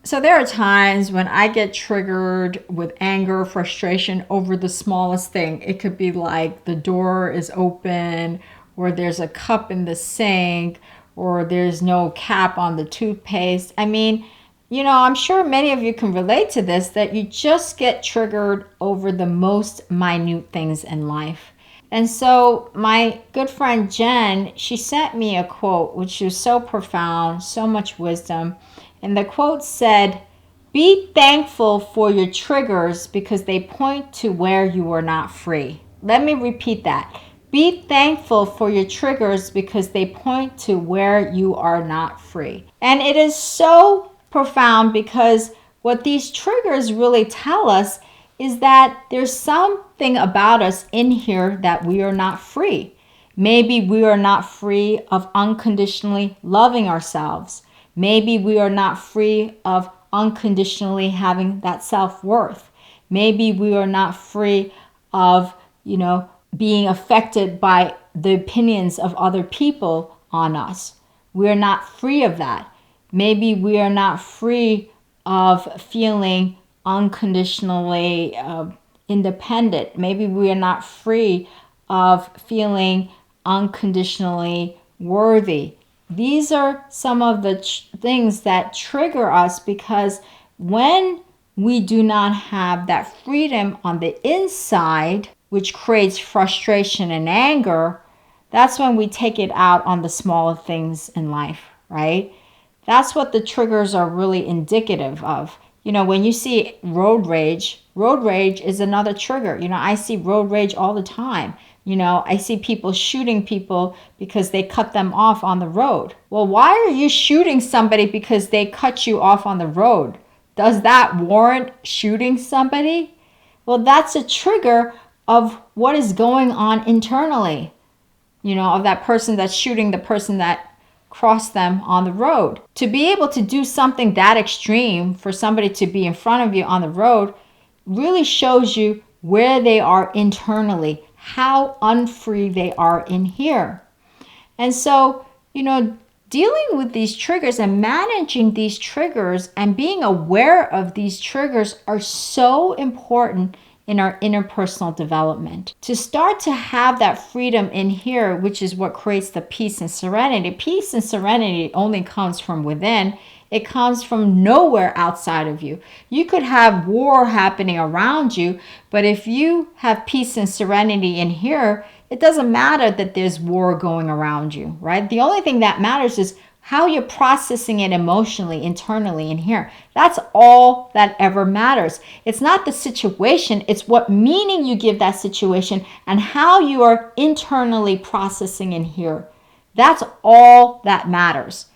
So there are times when I get triggered with anger, frustration over the smallest thing. It could be like the door is open, or there's a cup in the sink, or there's no cap on the toothpaste. I mean, I'm sure many of you can relate to this, that you just get triggered over the most minute things in life. And so my good friend Jen, she sent me a quote which was so profound, so much wisdom. And the quote said, "Be thankful for your triggers because they point to where you are not free." Let me repeat that. Be thankful for your triggers because they point to where you are not free. And it is so profound because what these triggers really tell us is that there's something about us in here that we are not free. Maybe we are not free of unconditionally loving ourselves. Maybe we are not free of unconditionally having that self-worth. Maybe we are not free of, being affected by the opinions of other people on us. We are not free of that. Maybe we are not free of feeling unconditionally independent. Maybe we are not free of feeling unconditionally worthy. These are some of the things that trigger us because when we do not have that freedom on the inside, which creates frustration and anger, that's when we take it out on the smaller things in life, right? That's what the triggers are really indicative of. When you see road rage is another trigger. I see road rage all the time. I see people shooting people because they cut them off on the road. Well, why are you shooting somebody because they cut you off on the road? Does that warrant shooting somebody? Well, that's a trigger of what is going on internally, of that person that's shooting the person that crossed them on the road. To be able to do something that extreme for somebody to be in front of you on the road really shows you where they are internally, how unfree they are in here. And so, dealing with these triggers and managing these triggers and being aware of these triggers are so important in our interpersonal development. To start to have that freedom in here, which is what creates the peace and serenity. Peace and serenity only comes from within. It comes from nowhere outside of you. You could have war happening around you, but if you have peace and serenity in here, it doesn't matter that there's war going around you, right? The only thing that matters is how you're processing it emotionally, internally in here. That's all that ever matters. It's not the situation, it's what meaning you give that situation and how you are internally processing in here. That's all that matters.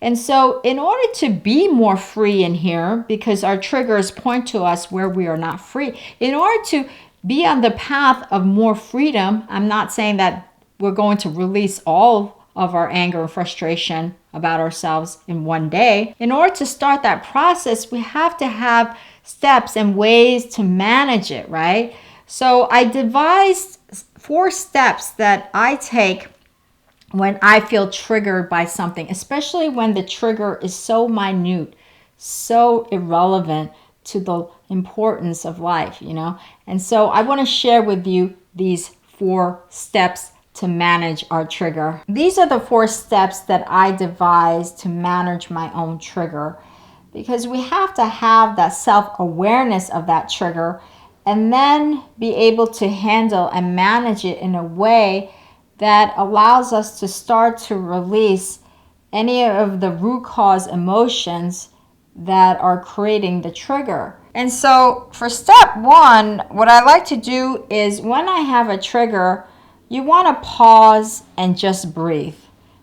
And so in order to be more free in here, because our triggers point to us where we are not free, in order to be on the path of more freedom, I'm not saying that we're going to release all of our anger and frustration about ourselves in one day. In order to start that process, we have to have steps and ways to manage it, right? So I devised 4 steps that I take when I feel triggered by something, especially when the trigger is so minute, so irrelevant to the importance of life, And so I want to share with you these 4 steps to manage our trigger. These are the 4 steps that I devised to manage my own trigger, because we have to have that self-awareness of that trigger and then be able to handle and manage it in a way that allows us to start to release any of the root cause emotions that are creating the trigger. And so for step 1, what I like to do is when I have a trigger, you want to pause and just breathe.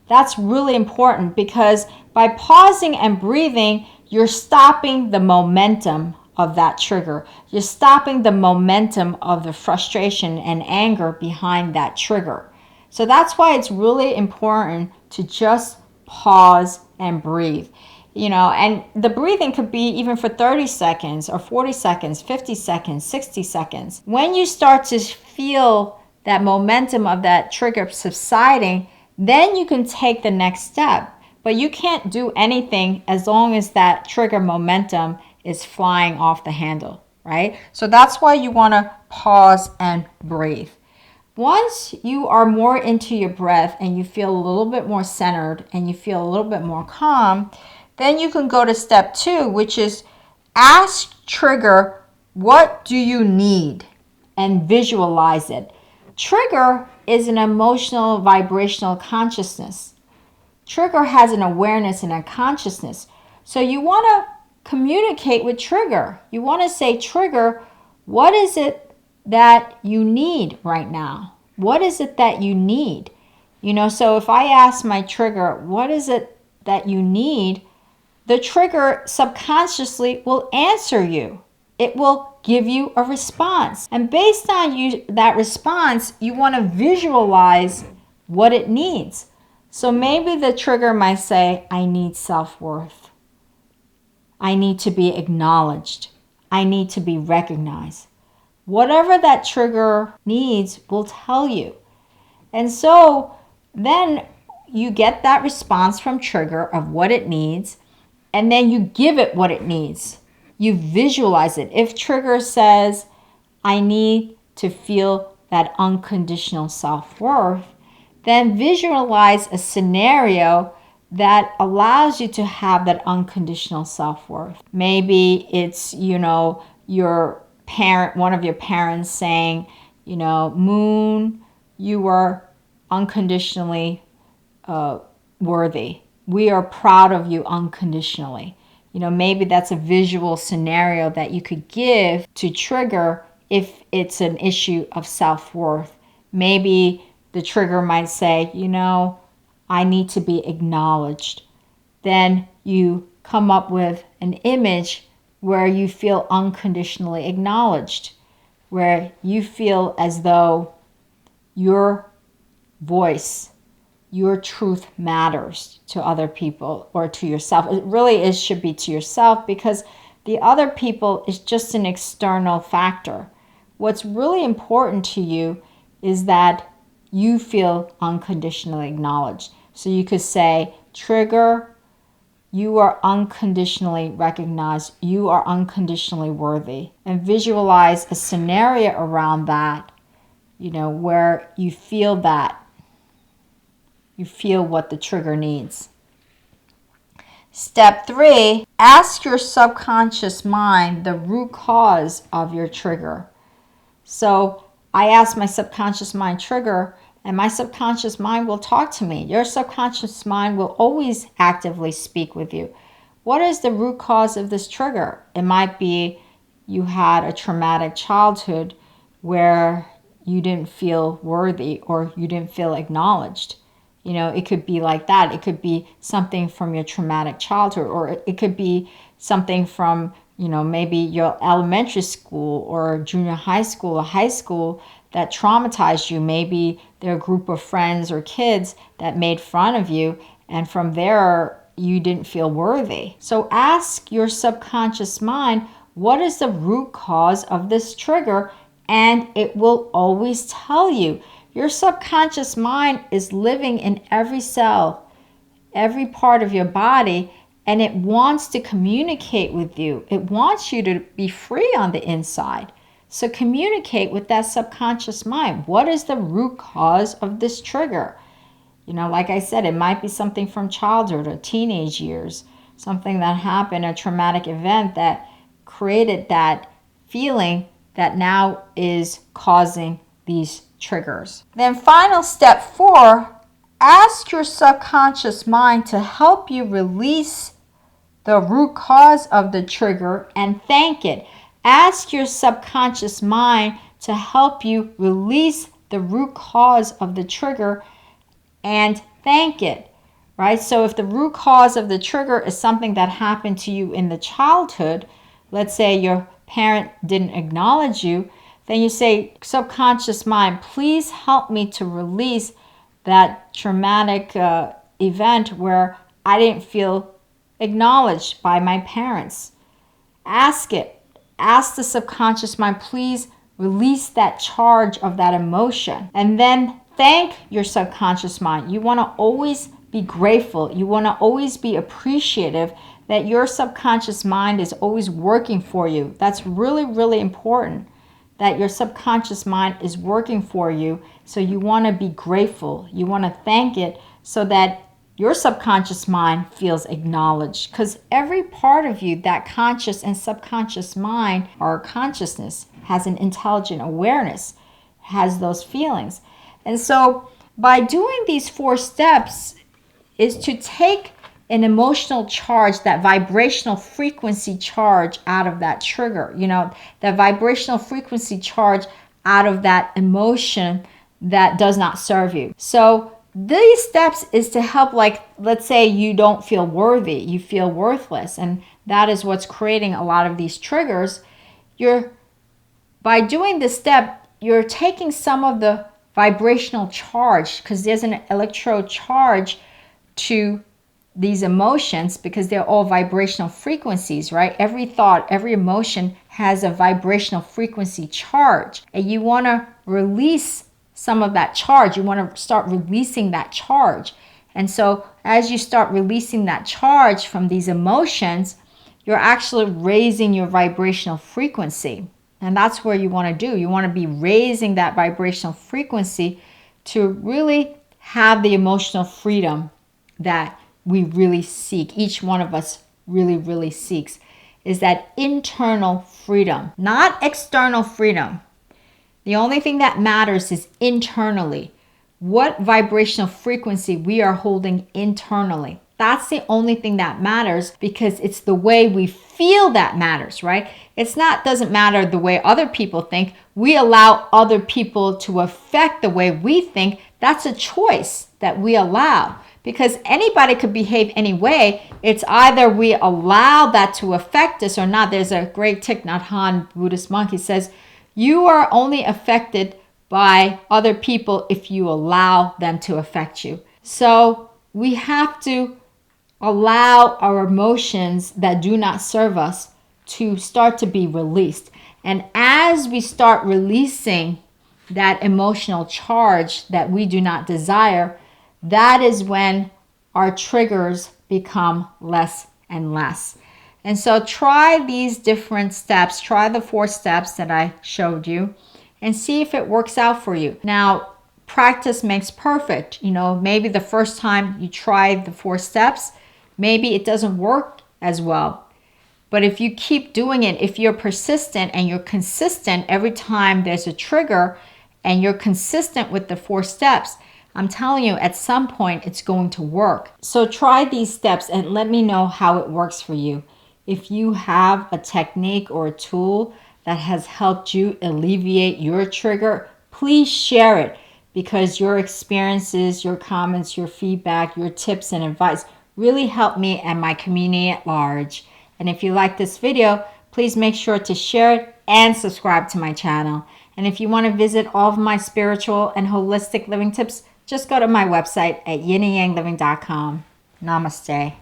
That's really important because by pausing and breathing, you're stopping the momentum of that trigger. You're stopping the momentum of the frustration and anger behind that trigger. So that's why it's really important to just pause and breathe. And the breathing could be even for 30 seconds or 40 seconds, 50 seconds, 60 seconds. When you start to feel that momentum of that trigger subsiding, then you can take the next step. But you can't do anything as long as that trigger momentum is flying off the handle, right? So that's why you want to pause and breathe. Once you are more into your breath and you feel a little bit more centered and you feel a little bit more calm, then you can go to step 2, which is ask trigger, what do you need? And visualize it. Trigger is an emotional vibrational consciousness. Trigger has an awareness and a consciousness. So you want to communicate with trigger. You want to say, trigger, what is it that you need right now? What is it that you need? So if I ask my trigger, what is it that you need? The trigger subconsciously will answer you. It will give you a response. And based on that response, you want to visualize what it needs. So maybe the trigger might say, I need self-worth. I need to be acknowledged. I need to be recognized. Whatever that trigger needs will tell you. And so then you get that response from trigger of what it needs, and then you give it what it needs. You visualize it. If trigger says, I need to feel that unconditional self-worth, then visualize a scenario that allows you to have that unconditional self-worth. Maybe it's, your parent, one of your parents saying, Moon, you are unconditionally worthy. We are proud of you unconditionally. Maybe that's a visual scenario that you could give to trigger if it's an issue of self-worth. Maybe the trigger might say, I need to be acknowledged. Then you come up with an image where you feel unconditionally acknowledged, where you feel as though your voice, your truth matters to other people or to yourself. It really should be to yourself, because the other people is just an external factor. What's really important to you is that you feel unconditionally acknowledged. So you could say, trigger, you are unconditionally recognized. You are unconditionally worthy. And visualize a scenario around that, where you feel that. You feel what the trigger needs. Step 3, ask your subconscious mind the root cause of your trigger. So I ask my subconscious mind trigger, and my subconscious mind will talk to me. Your subconscious mind will always actively speak with you. What is the root cause of this trigger? It might be you had a traumatic childhood where you didn't feel worthy or you didn't feel acknowledged. It could be like that. It could be something from your traumatic childhood, or it could be something from, maybe your elementary school or junior high school or high school that traumatized you. Maybe they're a group of friends or kids that made fun of you, and from there, you didn't feel worthy. So ask your subconscious mind, what is the root cause of this trigger? And it will always tell you. Your subconscious mind is living in every cell, every part of your body, and it wants to communicate with you. It wants you to be free on the inside. So communicate with that subconscious mind. What is the root cause of this trigger? Like I said, it might be something from childhood or teenage years, something that happened, a traumatic event that created that feeling that now is causing these triggers. Then final step 4, ask your subconscious mind to help you release the root cause of the trigger and thank it. Ask your subconscious mind to help you release the root cause of the trigger and thank it, right? So if the root cause of the trigger is something that happened to you in the childhood, let's say your parent didn't acknowledge you, then you say, subconscious mind, please help me to release that traumatic event where I didn't feel acknowledged by my parents. Ask it. Ask the subconscious mind, please release that charge of that emotion. And then thank your subconscious mind. You want to always be grateful. You want to always be appreciative that your subconscious mind is always working for you. That's really, really important, that your subconscious mind is working for you. So you want to be grateful. You want to thank it so that your subconscious mind feels acknowledged. Because every part of you, that conscious and subconscious mind or consciousness, has an intelligent awareness, has those feelings. And so by doing these 4 steps is to take an emotional charge, that vibrational frequency charge out of that trigger, that vibrational frequency charge out of that emotion that does not serve you. So these steps is to help, like, let's say you don't feel worthy, you feel worthless, and that is what's creating a lot of these triggers. By doing this step, you're taking some of the vibrational charge, because there's an electro charge to these emotions, because they're all vibrational frequencies, right? Every thought, every emotion has a vibrational frequency charge, and you want to release some of that charge. You want to start releasing that charge. And so as you start releasing that charge from these emotions, you're actually raising your vibrational frequency. And that's where you want to do. You want to be raising that vibrational frequency to really have the emotional freedom that we really seek. Each one of us really, really seeks, is that internal freedom, not external freedom. The only thing that matters is internally. What vibrational frequency we are holding internally. That's the only thing that matters, because it's the way we feel that matters, right? Doesn't matter the way other people think. We allow other people to affect the way we think. That's a choice that we allow, because anybody could behave any way. It's either we allow that to affect us or not. There's a great Thich Nhat Hanh Buddhist monk. He says, you are only affected by other people if you allow them to affect you. So we have to allow our emotions that do not serve us to start to be released. And as we start releasing that emotional charge that we do not desire, that is when our triggers become less and less. And so try these different steps. Try the 4 steps that I showed you and see if it works out for you. Now, practice makes perfect. Maybe the first time you try the 4 steps, maybe it doesn't work as well. But if you keep doing it, if you're persistent and you're consistent every time there's a trigger and you're consistent with the 4 steps, I'm telling you, at some point it's going to work. So try these steps and let me know how it works for you. If you have a technique or a tool that has helped you alleviate your trigger, please share it, because your experiences, your comments, your feedback, your tips and advice really help me and my community at large. And if you like this video, please make sure to share it and subscribe to my channel. And if you want to visit all of my spiritual and holistic living tips, just go to my website at yinandyangliving.com. Namaste.